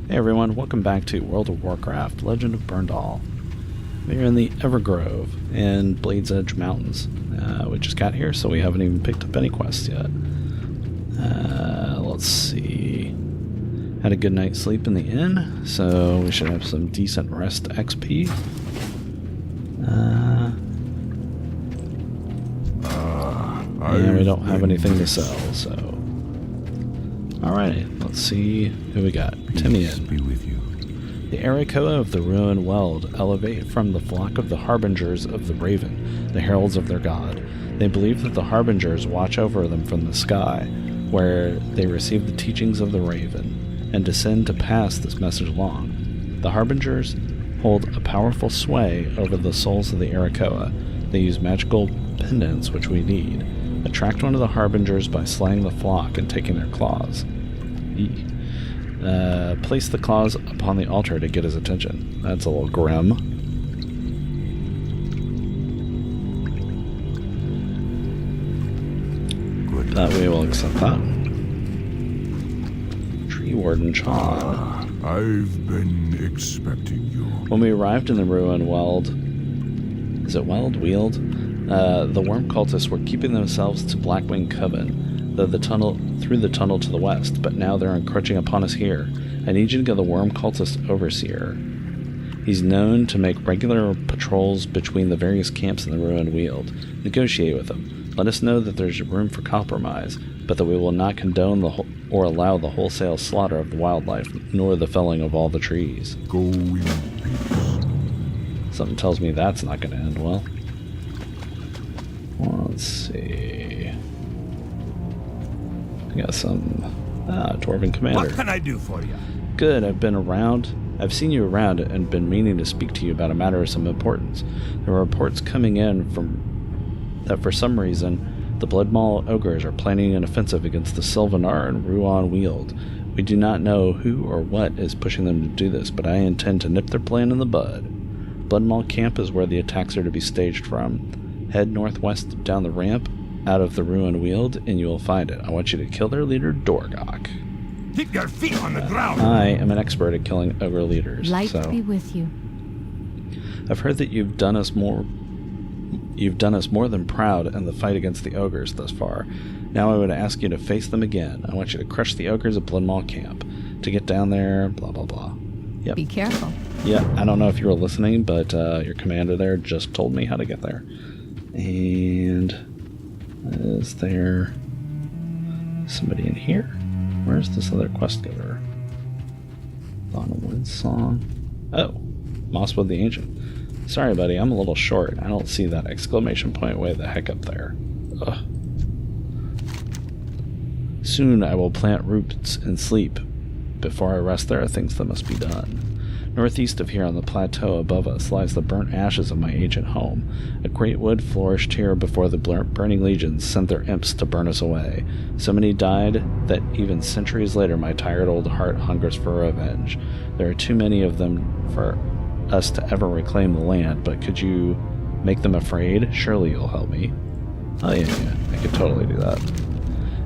Hey everyone, welcome back to World of Warcraft Legend of Berndahl. We're in the Evergrove in Blade's Edge Mountains. We just got here, so we haven't even picked up any quests yet. Let's see. Had a good night's sleep in the inn, so we should have some decent rest XP. And we don't have anything to sell, so... Alright, let's see who we got. Timian. Be with you. The aarakkoa of the ruined world elevate from the flock of the harbingers of the raven, the heralds of their god. They believe that the harbingers watch over them from the sky, where they receive the teachings of the raven, and descend to pass this message along. The harbingers hold a powerful sway over the souls of the aarakkoa. They use magical pendants, which we need. Attract one of the harbingers by slaying the flock and taking their claws. Place the claws upon the altar to get his attention. That's a little grim. Good. That we will accept that. Tree Warden Chon. I've been expecting you. When we arrived in the ruined Weald... Is it Weald? The worm cultists were keeping themselves to Blackwing Coven, through the tunnel to the west, but now they're encroaching upon us here. I need you to get the worm cultist overseer. He's known to make regular patrols between the various camps in the ruined Weald. Negotiate with him. Let us know that there's room for compromise, but that we will not condone or allow the wholesale slaughter of the wildlife, nor the felling of all the trees. Go in peace. Something tells me that's not going to end well. Let's see. I got some dwarven commander. What can I do for you? Good, I've seen you around and been meaning to speak to you about a matter of some importance. There are reports coming in that for some reason the Bloodmaw ogres are planning an offensive against the Sylvanar and Ruan Weald. We do not know who or what is pushing them to do this, but I intend to nip their plan in the bud. Bloodmaw camp is where the attacks are to be staged from. Head northwest down the ramp out of the ruined Weald, and you will find it. I want you to kill their leader, Dorgok. Keep your feet on the ground. I am an expert at killing ogre leaders. Light so. be with you. I've heard that you've done us more than proud in the fight against the ogres thus far. Now I would ask you to face them again. I want you to crush the ogres at Bloodmaw camp. To get down there, blah blah blah. Yep. Be careful. Yeah, I don't know if you were listening, but your commander there just told me how to get there. And is there somebody in here? Where's this other quest giver? Thornwood Song. Oh, Mosswood the Ancient. Sorry, buddy, I'm a little short. I don't see that exclamation point way the heck up there. Ugh. Soon I will plant roots and sleep. Before I rest, there are things that must be done. Northeast of here on the plateau above us lies the burnt ashes of my ancient home. A great wood flourished here before the burning legions sent their imps to burn us away. So many died that even centuries later my tired old heart hungers for revenge. There are too many of them for us to ever reclaim the land, but could you make them afraid? Surely you'll help me. Oh yeah, I could totally do that.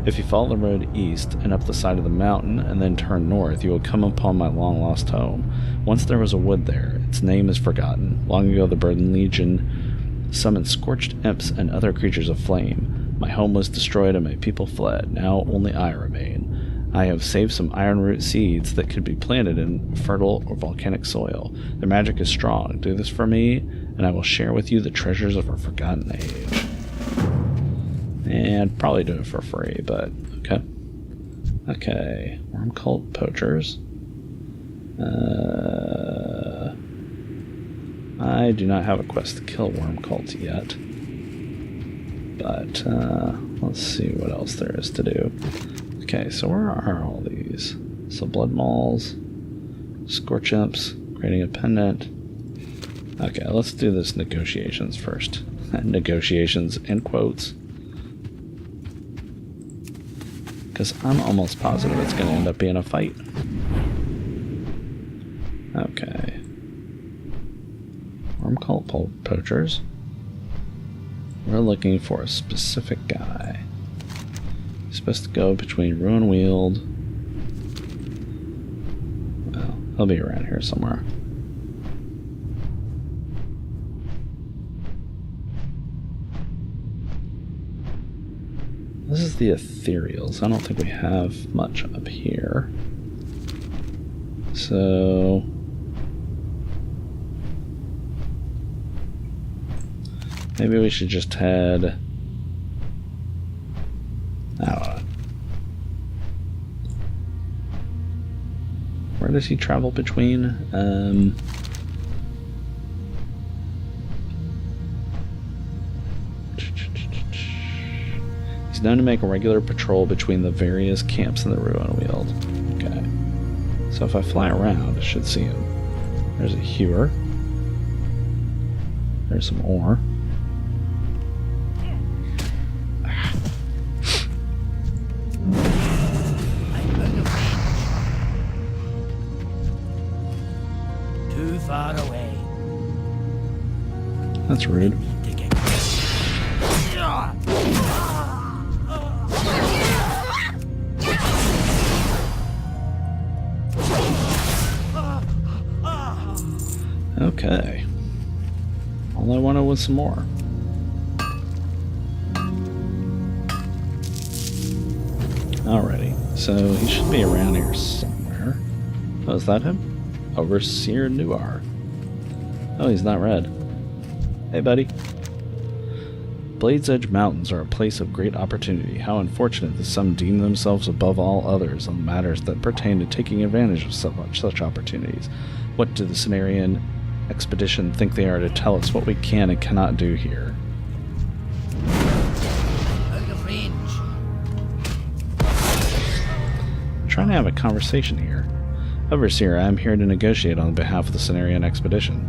If you follow the road east and up the side of the mountain and then turn north, you will come upon my long-lost home. Once there was a wood there. Its name is forgotten. Long ago the Burden Legion summoned scorched imps and other creatures of flame. My home was destroyed and my people fled. Now only I remain. I have saved some ironroot seeds that could be planted in fertile or volcanic soil. Their magic is strong. Do this for me, and I will share with you the treasures of our forgotten age. And probably do it for free, but okay. Okay, worm cult poachers. I do not have a quest to kill worm cult yet. But let's see what else there is to do. Okay, so where are all these? So blood mauls, scorch imps, creating a pendant. Okay, let's do this negotiations first. Negotiations in quotes. Because I'm almost positive it's going to end up being a fight. Okay. Worm cult poachers. We're looking for a specific guy. He's supposed to go between Ruin Weald. Well, He'll be around here somewhere. This is the ethereals. I don't think we have much up here. So... maybe we should just head... I don't know. Where does he travel between? He's known to make a regular patrol between the various camps in the Ruin Weald. Okay. So if I fly around, I should see him. There's a hewer. There's some ore. Too far away. That's rude. Okay. All I wanted was some more. Alrighty. So he should be around here somewhere. Oh, is that him? Overseer Nuar. Oh, he's not red. Hey, buddy. Blade's Edge Mountains are a place of great opportunity. How unfortunate that some deem themselves above all others on matters that pertain to taking advantage of such opportunities. What do the Cenarian expedition think they are to tell us what we can and cannot do here? Out of range. I'm trying to have a conversation here. Overseer, I am here to negotiate on behalf of the Cenarian expedition.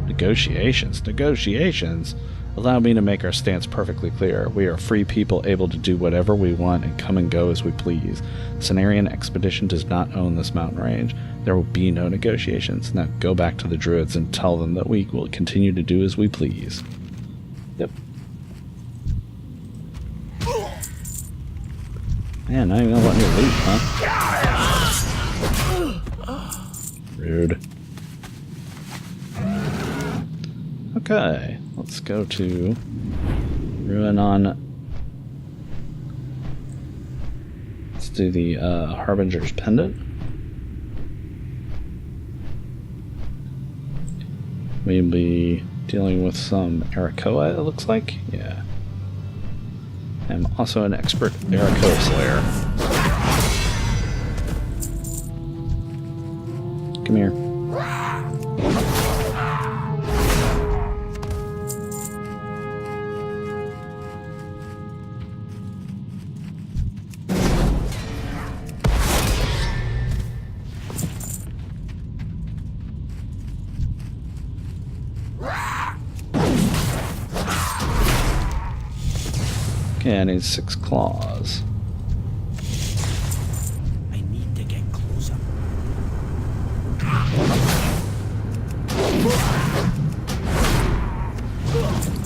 Negotiations? Negotiations? Allow me to make our stance perfectly clear. We are free people able to do whatever we want and come and go as we please. The Cenarian expedition does not own this mountain range. There will be no negotiations. Now go back to the druids and tell them that we will continue to do as we please. Yep. Man, not even gonna let me loot, huh? Rude. Okay, let's go to Ruin on. Let's do the Harbinger's Pendant. We'll be dealing with some aarakkoa, it looks like. Yeah. I'm also an expert aarakkoa slayer. Come here. Okay, I need 6 claws. I need to get closer.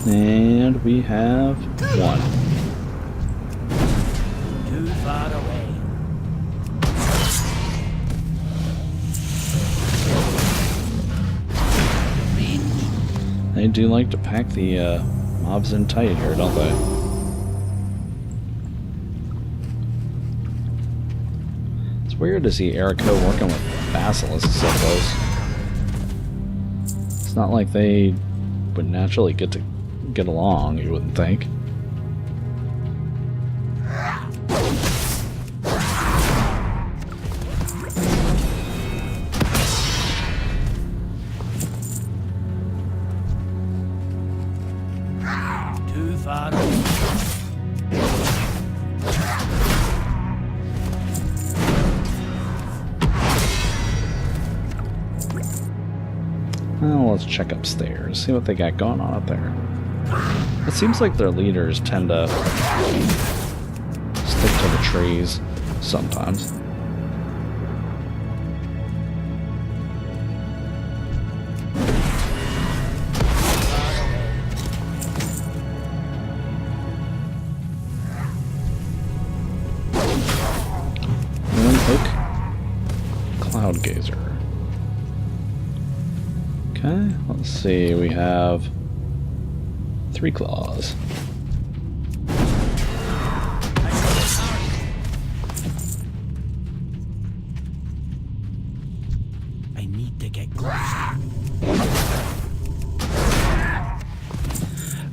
And we have 1. Too far away. They do like to pack the mobs in tight here, don't they? It's weird to see aarakkoa working with basilisks so close. It's not like they would naturally get along, you wouldn't think. Too far away. Well, let's check upstairs, see what they got going on up there. It seems like their leaders tend to stick to the trees sometimes. Oak Cloud Gazer. Okay, let's see. We have 3 claws. I need to get closer.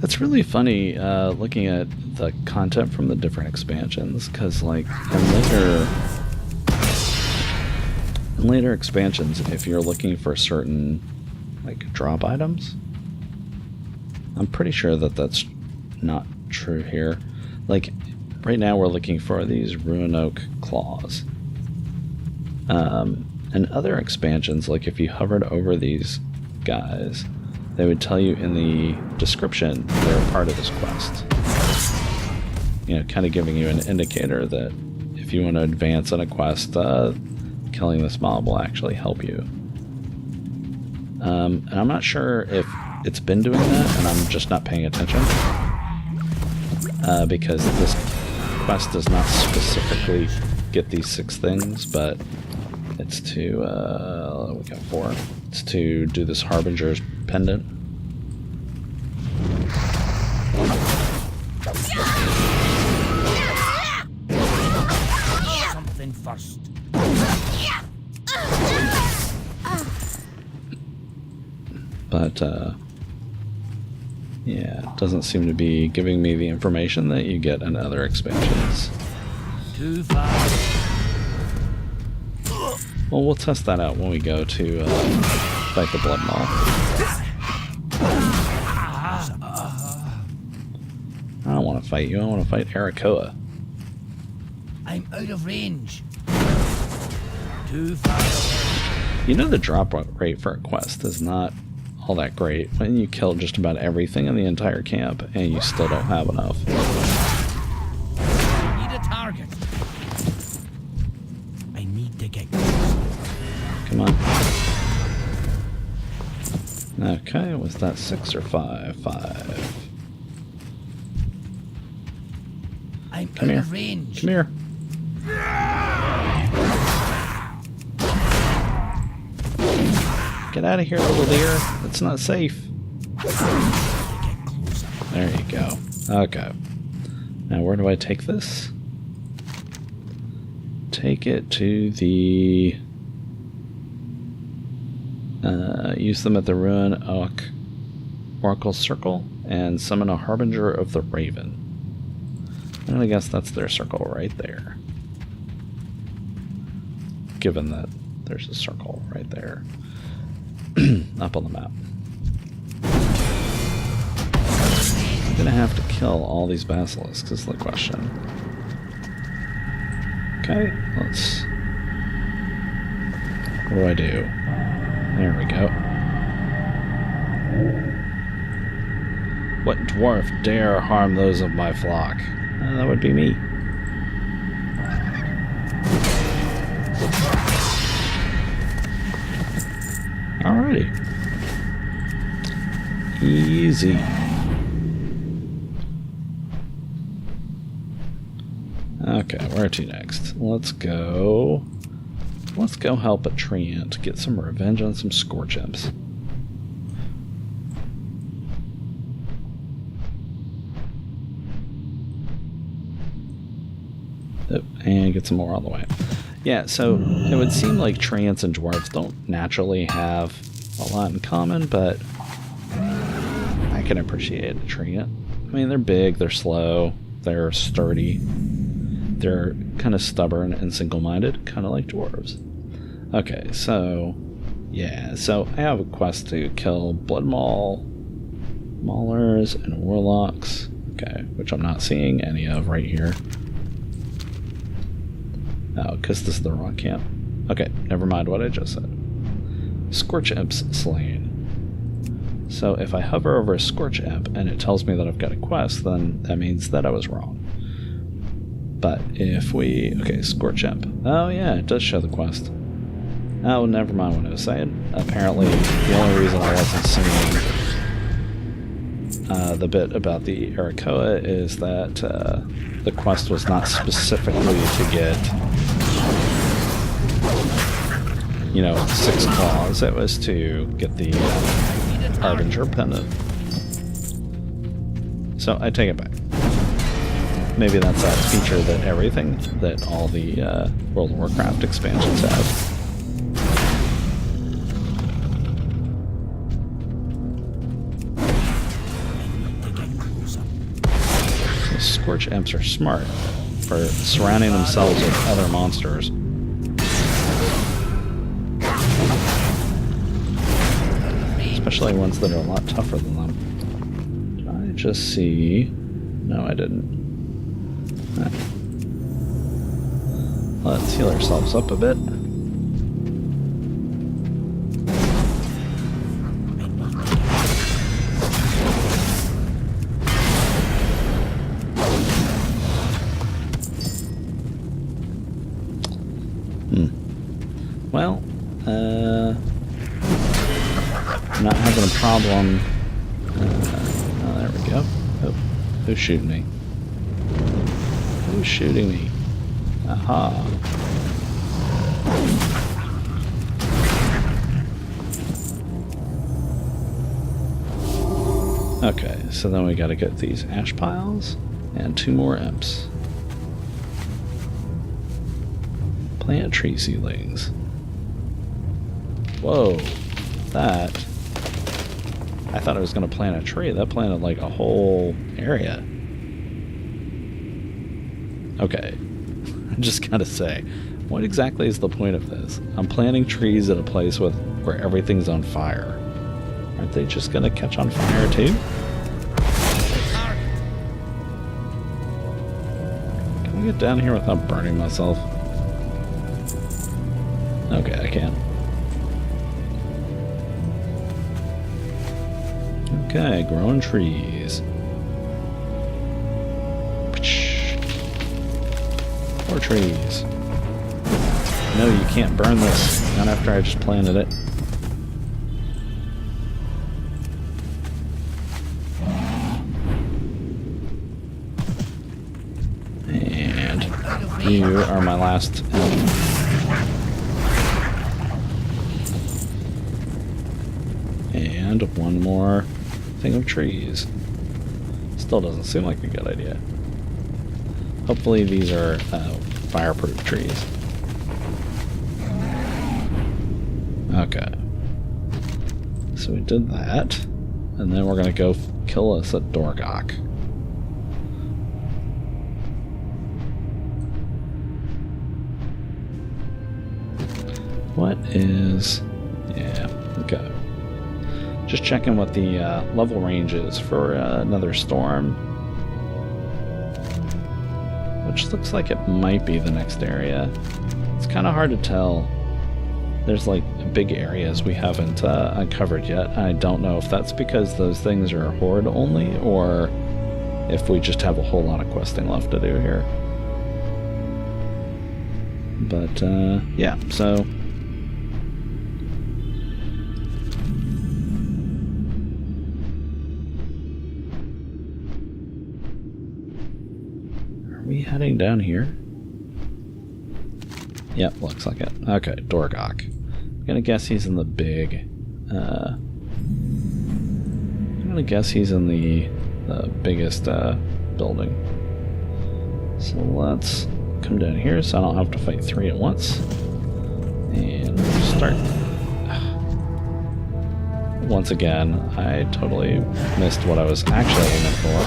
It's really funny looking at the content from the different expansions, because like in later expansions, if you're looking for certain like drop items, I'm pretty sure that that's not true here. Like right now we're looking for these ruin oak claws. In other expansions, like if you hovered over these guys, they would tell you in the description they're part of this quest. You know, kind of giving you an indicator that if you want to advance on a quest, killing this mob will actually help you. And I'm not sure if it's been doing that and I'm just not paying attention. Because this quest does not specifically get these 6 things, but it's to, we got 4. It's to do this Harbinger's pendant. Something first. But, yeah, it doesn't seem to be giving me the information that you get in other expansions. Too far. Well, we'll test that out when we go to fight the Blood Maul. I don't want to fight you, I want to fight aarakkoa. I'm out of range. Too far away. You know the drop rate for a quest is not all that great when you kill just about everything in the entire camp and you still don't have enough. I need a target. I need to get closer. Come on. Okay, was that 6 or 5? 5. I'm Come out here. of range. Come here. Get out of here, little deer. It's not safe. There you go. Okay. Now where do I take this? Take it to the... use them at the Ruin Oak Oracle Circle and summon a Harbinger of the Raven. And I guess that's their circle right there. Given that there's a circle right there. Up on the map. I'm gonna have to kill all these basilisks is the question. Okay, let's... What do I do? There we go. What dwarf dare harm those of my flock? That would be me. Alrighty. Easy. Okay, where to next? Let's go help a treant get some revenge on some scorch imps. Oh, and get some more on the way. Yeah, so it would seem like treants and dwarves don't naturally have a lot in common, but I can appreciate a treant. I mean, they're big, they're slow, they're sturdy, they're kind of stubborn and single-minded, kind of like dwarves. Okay, so yeah, so I have a quest to kill blood maulers and warlocks. Okay, which I'm not seeing any of right here. Oh, because this is the wrong camp. Okay, never mind what I just said. Scorch imps slain. So if I hover over a scorch imp and it tells me that I've got a quest, then that means that I was wrong. But if we... Okay, scorch imp. Oh yeah, it does show the quest. Oh, never mind what I was saying. Apparently, the only reason I wasn't seeing the bit about the aarakkoa is that the quest was not specifically to get you know, 6 claws. It was to get the Harbinger pendant. So I take it back. Maybe that's that feature that all the World of Warcraft expansions have. So Scorch Imps are smart for surrounding themselves with other monsters. Especially ones that are a lot tougher than them. Did I just see... No, I didn't. Right. Let's heal ourselves up a bit. Well, not having a problem. Oh, there we go. Oh, who's shooting me? Who's shooting me? Aha. Okay, so then we gotta get these ash piles and 2 more imps. Plant tree seedlings. Whoa, that... I thought I was going to plant a tree. That planted like a whole area. Okay, I just gotta say, what exactly is the point of this? I'm planting trees at a place where everything's on fire. Aren't they just going to catch on fire too? Can I get down here without burning myself? Okay, I can. Okay, growing trees. More trees. No, you can't burn this. Not after I just planted it. And you are my last enemy. And one more thing of trees. Still doesn't seem like a good idea. Hopefully these are fireproof trees. Okay. So we did that. And then we're going to go kill us a Dorgok. What is... Yeah, okay. Just checking what the level range is for another storm. Which looks like it might be the next area. It's kind of hard to tell. There's like big areas we haven't uncovered yet. I don't know if that's because those things are horde only, or if we just have a whole lot of questing left to do here. But yeah, so... Are we heading down here? Yep, looks like it. Okay, Dorgok. I'm gonna guess he's in the big... I'm gonna guess he's in the biggest building. So let's come down here so I don't have to fight 3 at once. And start. Once again, I totally missed what I was actually aiming for.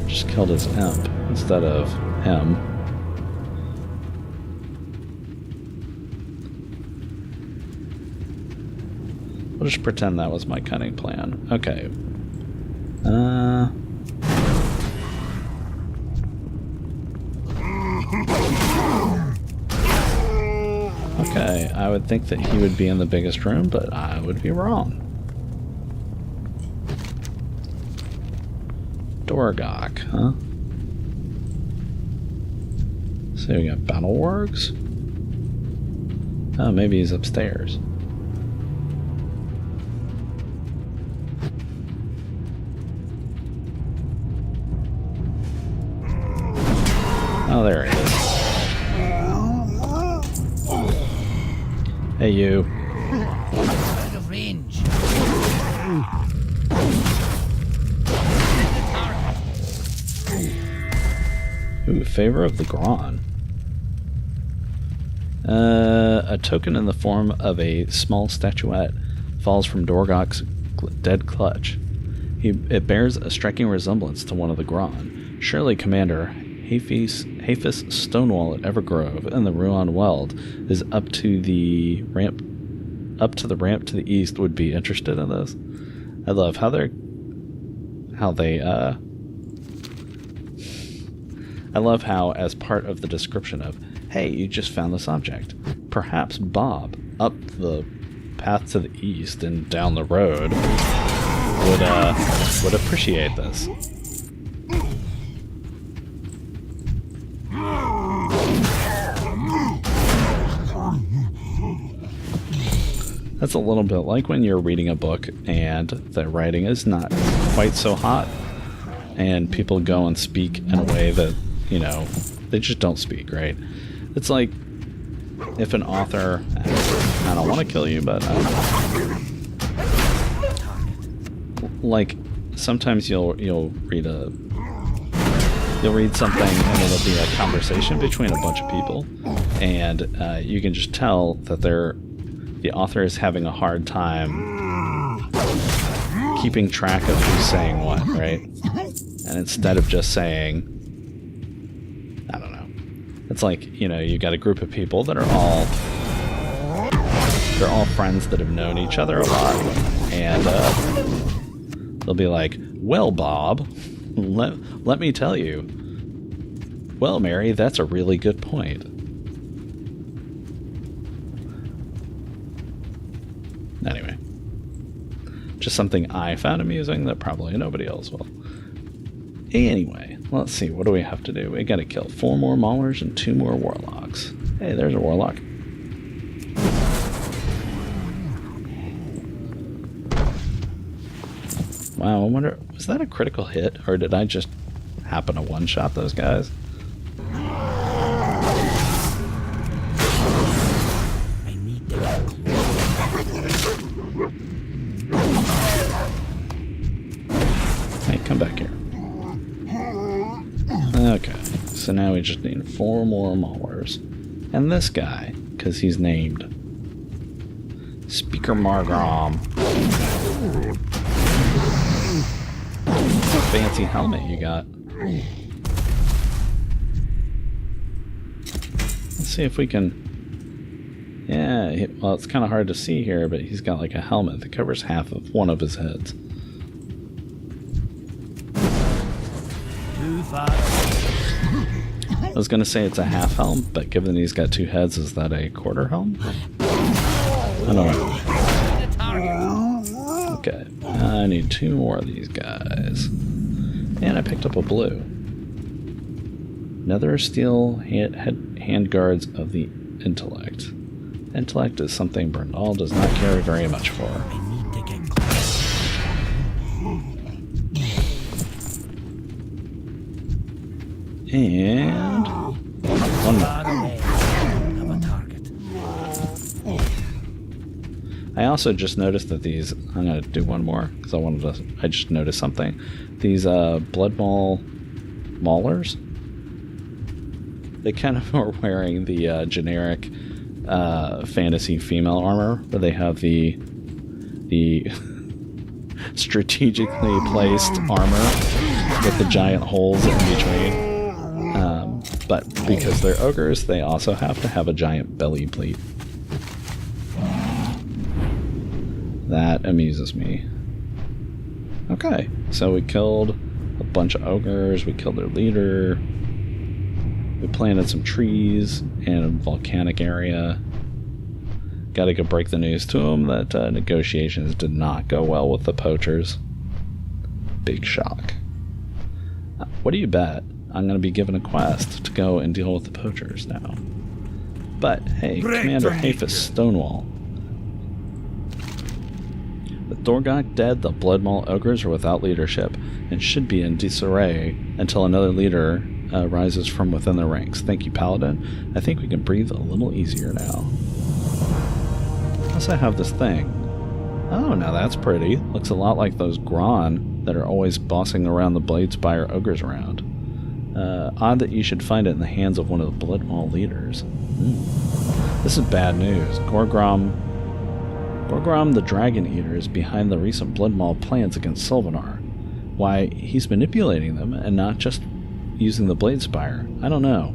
Just killed his imp instead of him. We'll just pretend that was my cunning plan. Okay. Okay, I would think that he would be in the biggest room, but I would be wrong. Dorgok, huh? So we got battle wargs? Oh, maybe he's upstairs. Oh, there he is. Hey, you. Out of range. Ooh, favor of the Gron. A token in the form of a small statuette falls from Dorgok's dead clutch. It bears a striking resemblance to one of the Gron. Surely Commander Hafis Stonewall at Evergrove in the Ruan Weld is up to the ramp to the east would be interested in this. I love how I love how, as part of the description of, hey, you just found this object, perhaps Bob, up the path to the east and down the road, would appreciate this. That's a little bit like when you're reading a book and the writing is not quite so hot, and people go and speak in a way that, you know, they just don't speak, right? It's like if an author, I don't want to kill you, but like sometimes you'll read something and it'll be a conversation between a bunch of people, and you can just tell that the author is having a hard time keeping track of who's saying what, right? And instead of just saying, I don't know, it's like, you know, you got a group of people that are all friends that have known each other a lot, and they'll be like, well, Bob, let me tell you. Well, Mary, that's a really good point. Anyway, just something I found amusing that probably nobody else will. Anyway, let's see, what do we have to do? We gotta kill 4 more Maulers and 2 more Warlocks. Hey, there's a Warlock. Wow, I wonder, was that a critical hit, or did I just happen to one-shot those guys? I need to Hey, come back here. Okay, so now we just need 4 more Maulers. And this guy, because he's named Speaker Margrom. What a fancy helmet you got. Let's see if we can... Yeah, well, it's kind of hard to see here, but he's got like a helmet that covers half of one of his heads. too far. I was going to say it's a half helm, but given he's got 2 heads, is that a quarter helm? I don't know. Okay, I need 2 more of these guys. And I picked up a blue. Nether steel hand guards of the intellect. Intellect is something Berndahl does not care very much for. I need to get close. And one more. Far away. Have a target. I also just noticed that these, I'm going to do one more because I just noticed something. These blood maulers, they kind of are wearing the generic fantasy female armor, where they have the strategically placed armor with the giant holes in between. But because they're ogres, they also have to have a giant belly plate. That amuses me. Okay, so we killed a bunch of ogres, we killed their leader, we planted some trees in a volcanic area. Gotta go break the news to them that negotiations did not go well with the poachers. Big shock. What do you bet? I'm going to be given a quest to go and deal with the poachers now. But, hey, Commander Hafis Stonewall. With Dorgok dead, the Blood Maul ogres are without leadership and should be in disarray until another leader rises from within their ranks. Thank you, Paladin. I think we can breathe a little easier now. Plus I have this thing. Oh, now that's pretty. Looks a lot like those Gron that are always bossing around the Bladespire ogres around. Odd that you should find it in the hands of one of the Bloodmaw leaders. This is bad news. Gorgrom the Dragon Eater is behind the recent Bloodmaw plans against Sylvanar. Why, he's manipulating them and not just using the Bladespire. I don't know.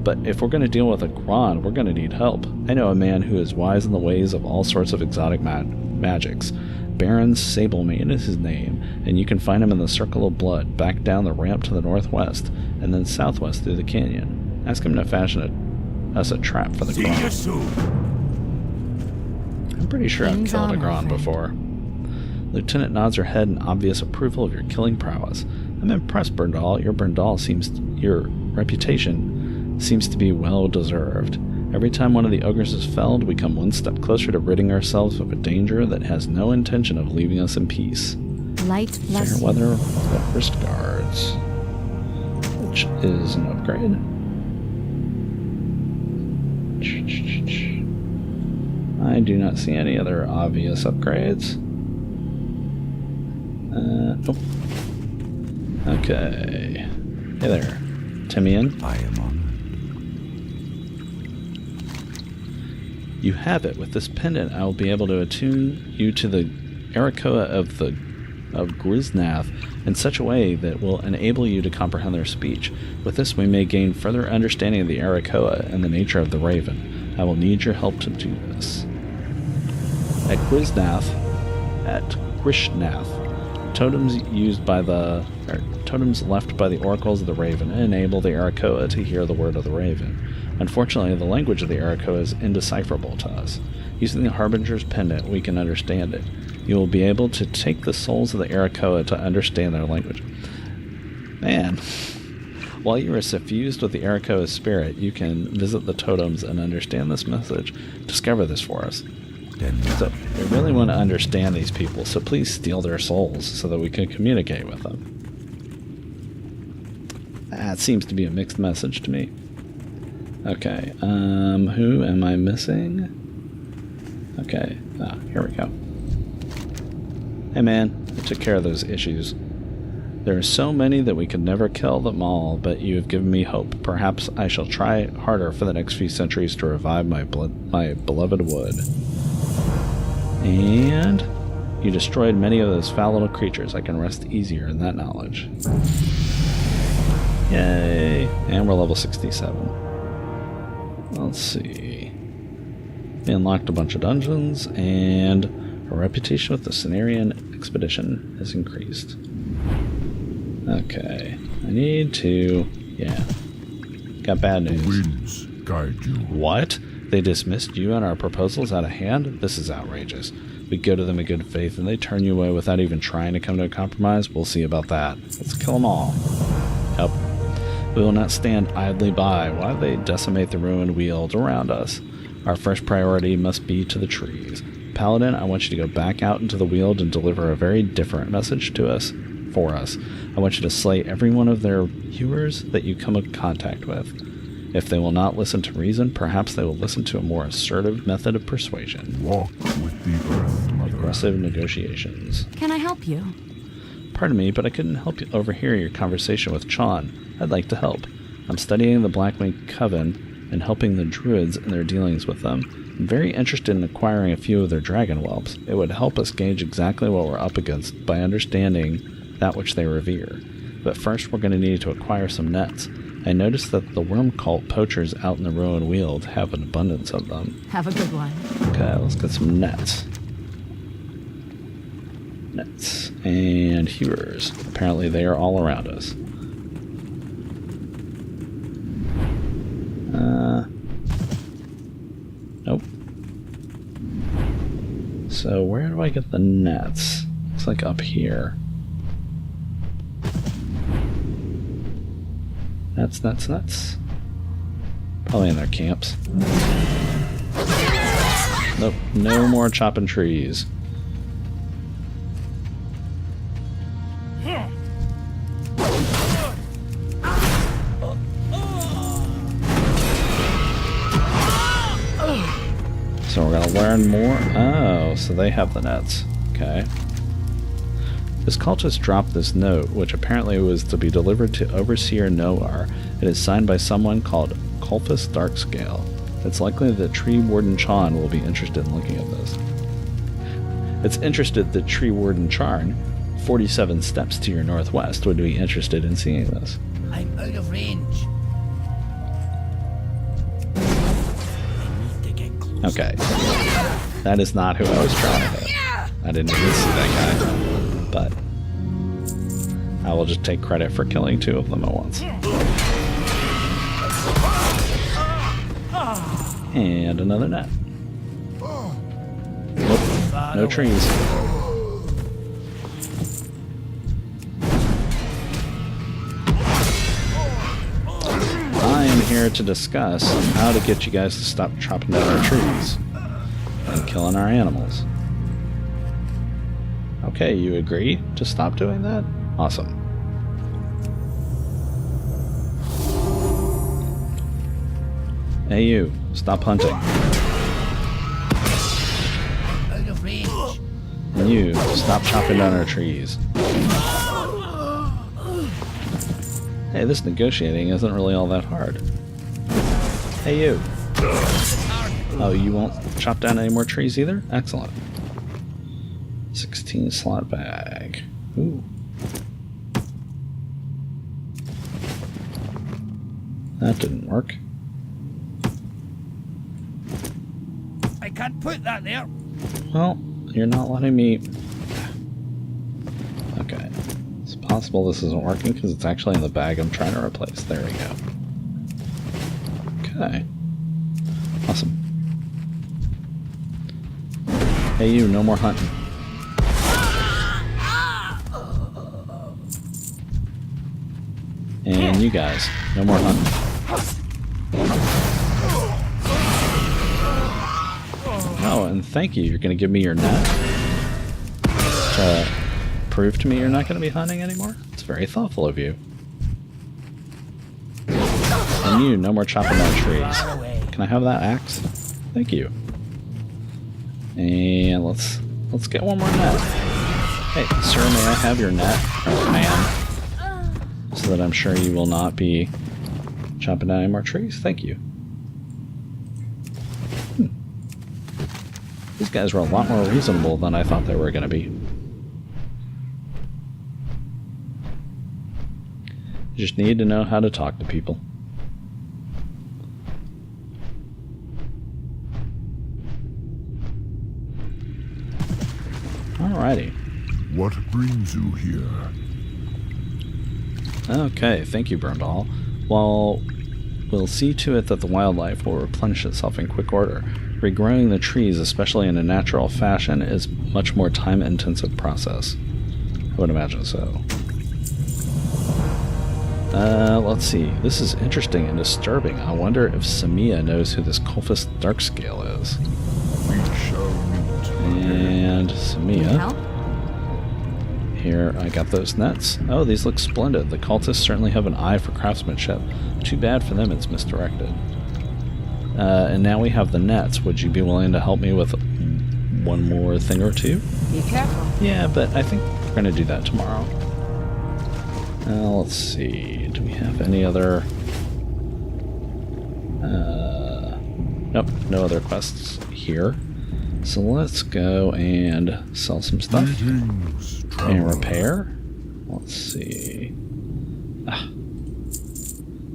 But if we're going to deal with a Gron, we're going to need help. I know a man who is wise in the ways of all sorts of exotic magics. Baron Sablemane is his name, and you can find him in the Circle of Blood, back down the ramp to the northwest, and then southwest through the canyon. Ask him to fashion us a trap for the Gron. I'm pretty sure I've killed a Gron before. Lieutenant nods her head in obvious approval of your killing prowess. I'm impressed, Berndahl. Your reputation seems to be well deserved. Every time one of the ogres is felled, we come one step closer to ridding ourselves of a danger that has no intention of leaving us in peace. Light bless you. Fairweather Wrist Guards, which is an upgrade. I do not see any other obvious upgrades. Nope. Okay. Hey there, Timian. I am on. You have it. With this pendant, I will be able to attune you to the aarakkoa of Griznath in such a way that will enable you to comprehend their speech. With this, we may gain further understanding of the aarakkoa and the nature of the Raven. I will need your help to do this. At Grishnath, totems left by the oracles of the Raven enable the aarakkoa to hear the word of the Raven. Unfortunately, the language of the aarakkoa is indecipherable to us. Using the Harbinger's pendant, we can understand it. You will be able to take the souls of the aarakkoa to understand their language. Man, while you are suffused with the aarakkoa's spirit, you can visit the totems and understand this message. Discover this for us. So, we really want to understand these people, so please steal their souls so that we can communicate with them. That seems to be a mixed message to me. Okay, who am I missing? Okay, here we go. Hey man, I took care of those issues. There are so many that we could never kill them all, but you have given me hope. Perhaps I shall try harder for the next few centuries to revive my beloved wood. And you destroyed many of those foul little creatures. I can rest easier in that knowledge. Yay! And we're level 67. Let's see. We unlocked a bunch of dungeons, and our reputation with the Cenarian expedition has increased. Okay. I need to... yeah. Got bad news. The winds guide you. What? They dismissed you and our proposals out of hand? This is outrageous. We go to them in good faith, and they turn you away without even trying to come to a compromise? We'll see about that. Let's kill them all. Yep. We will not stand idly by while they decimate the ruined weald around us. Our first priority must be to the trees. Paladin, I want you to go back out into the weald and deliver a very different message to us. For us. I want you to slay every one of their viewers that you come in contact with. If they will not listen to reason, perhaps they will listen to a more assertive method of persuasion. Walk with the earth, mother. Aggressive negotiations. Can I help you? Pardon me, but I couldn't help you overhear your conversation with Chon. I'd like to help. I'm studying the Blackwing Coven and helping the druids in their dealings with them. I'm very interested in acquiring a few of their dragon whelps. It would help us gauge exactly what we're up against by understanding that which they revere. But first we're going to need to acquire some nets. I noticed that the worm cult poachers out in the ruined weald have an abundance of them. Have a good one. Okay, let's get some nets. Nets. And hewers. Apparently they are all around us. Nope. So where do I get the nets? It's like up here. Nuts. Probably in their camps. Nope, no more chopping trees. So we're going to learn more. Oh, so they have the nets. Okay. This cultist dropped this note, which apparently was to be delivered to Overseer Noar. It is signed by someone called Culpus Darkscale. It's likely that Tree Warden Chan will be interested in looking at this. It's interested that Tree Warden Charn, 47 steps to your northwest, would be interested in seeing this. I'm out of range. I need to get close. Okay. That is not who I was trying to hit. I didn't even see that guy. But I will just take credit for killing 2 of them at once. And another net. Nope, no trees. I am here to discuss how to get you guys to stop chopping down our trees and killing our animals. Okay, you agree to stop doing that? Awesome. Hey you, stop hunting. Out of range. And you, stop chopping down our trees. Hey, this negotiating isn't really all that hard. Hey you. Oh, you won't chop down any more trees either? Excellent. 16 slot bag. Ooh. That didn't work. I can't put that there. Well, you're not letting me... Okay. It's possible this isn't working because it's actually in the bag I'm trying to replace. There we go. Okay. Awesome. Hey you, no more hunting. And you guys, no more hunting. Oh, and thank you. You're going to give me your net to prove to me you're not going to be hunting anymore? It's very thoughtful of you. And you, no more chopping down trees. Can I have that axe? Thank you. And let's get one more net. Hey, sir, may I have your net? Or ma'am? So that I'm sure you will not be chopping down any more trees. Thank you. These guys were a lot more reasonable than I thought they were going to be. You just need to know how to talk to people. Alrighty. What brings you here? Okay, thank you, Berndahl. Well, we'll see to it that the wildlife will replenish itself in quick order. Regrowing the trees, especially in a natural fashion, is much more time-intensive process. I would imagine so. Let's see. This is interesting and disturbing. I wonder if Samia knows who this Culpus Darkscale is. We shall meet. And Samia. Help? Here, I got those nets. Oh, these look splendid. The cultists certainly have an eye for craftsmanship. Too bad for them it's misdirected. And now we have the nets. Would you be willing to help me with one more thing or two? Be careful. Yeah, but I think we're going to do that tomorrow. Let's see. Do we have any other... Nope, no other quests here. So let's go and sell some stuff. Greetings, And traveler. repair. Let's see.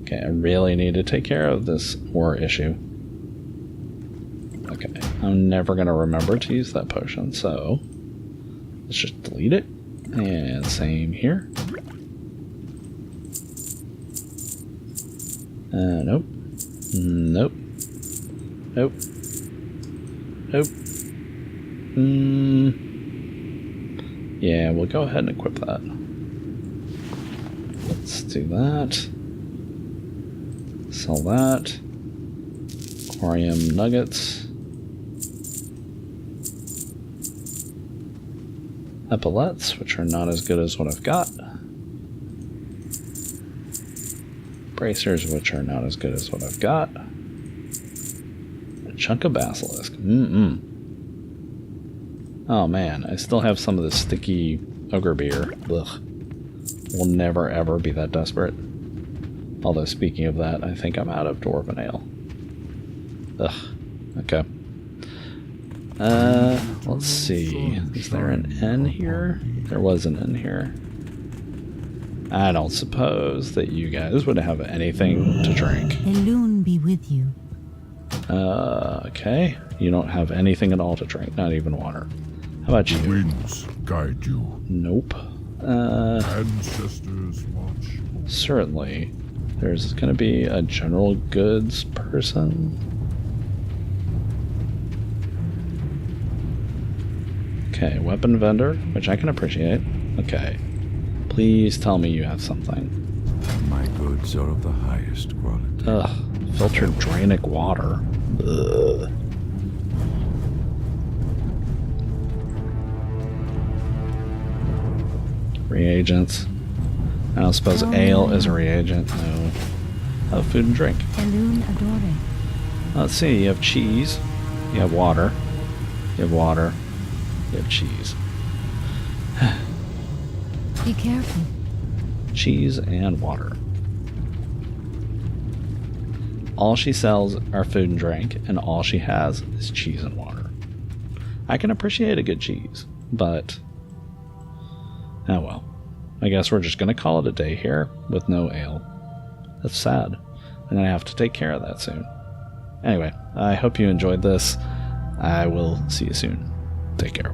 Okay, I really need to take care of this ore issue. Okay, I'm never going to remember to use that potion, so let's just delete it. And same here. Nope. Nope. Nope. Nope. Yeah, we'll go ahead and equip that. Let's do that. Sell that. Aquarium nuggets. Epaulets, which are not as good as what I've got. Bracers, which are not as good as what I've got. A Chunk of basilisk. Oh man, I still have some of this sticky ogre beer. Ugh. We'll never ever be that desperate. Although speaking of that, I think I'm out of dwarven ale. Ugh. Okay. Let's see. Is there an inn here? There was an inn here. I don't suppose that you guys would have anything to drink. Elune be with you. Okay. You don't have anything at all to drink, not even water. How about you? Winds guide you. Nope. Ancestors watch. Certainly. There's going to be a general goods person. Okay, weapon vendor, which I can appreciate. Okay. Please tell me you have something. My goods are of the highest quality. Ugh. Filtered drainic water. Ugh. Reagents. I don't suppose ale is a reagent. No. Oh, food and drink. Elune adore. Let's see. You have cheese. You have water. You have water. You have cheese. Be careful. Cheese and water. All she sells are food and drink, and all she has is cheese and water. I can appreciate a good cheese, but... oh well. I guess we're just going to call it a day here with no ale. That's sad. And I have to take care of that soon. Anyway, I hope you enjoyed this. I will see you soon. Take care.